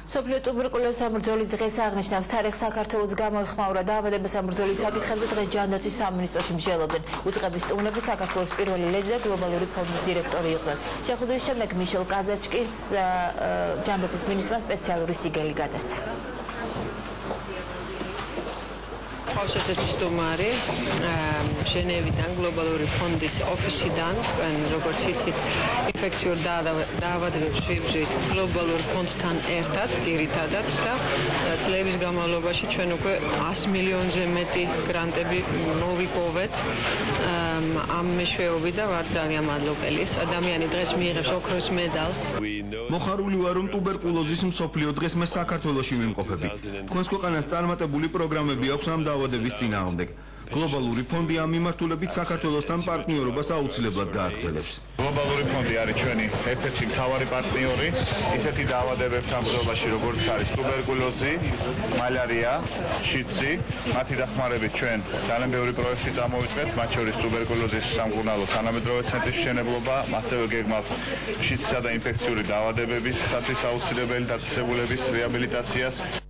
მსოფლიო ტუბერკულოზის სამბრძოლის დღეს აღნიშნავს თარიღს საქართველოს გამოეხმაურა დაავადების სამბრძოლის საკითხებზე დღეს ჯანდაცვის სამინისტროში მსჯელობდნენ. უწყების სტუმრები საქართველოს პირველი ლედი და გლობალური ფონდის დირექტორი იყვნენ. შეხვედრის შემდეგ მიშელ კაზაჩკის ჯანდაცვის მინისტრმა სპეციალური სიგელი გადასცა. ყავს ესეთი სტუმარი ჟენევიდან გლობალური ფონდის ოფისიდან თქვენ როგორც იცით ინფექციურ დაავადებებს ვიბრძვით გლობალურ ფონდთან ერთად ძირითადად და წლების განმავლობაში ჩვენ უკვე 100 მილიონზე მეტი გრანტები მოვიპოვეთ ამ მეშვეობით და ვარ ძალიან მადლობელი. ადამიანი დღეს მიიღებს ოქროს მედალს. მოხარული ვარ რომ ტუბერკულოზის მსოფლიო დღეს მე საქართველოში ვიმყოფები. თქვენს ქვეყანას წარმატებული პროგრამები აქვს ამ დაავადების წინააღმდეგ. გლობალური ფონდი ამ მიმართულებით საქართველოსთან პარტნიორობას აუცილებლად გააგრძელებს. გლობალური ფონდი არის ჩვენი ერთ-ერთი მთავარი პარტნიორი ისეთი დაავადებებთან ბრძოლაში, როგორც არის ტუბერკულოზი, მალარია, შიდსი. მათი დახმარებით ჩვენ ძალიან ბევრი პროექტი წამოვიწყეთ, მათ შორის ტუბერკულოზის სამკურნალო თანამედროვე ცენტრის მშენებლობა, ასევე გეგმავთ შიდსისა და ინფექციური დაავადებებისათვის აუცილებელი დაწესებულების რეაბილიტაციას.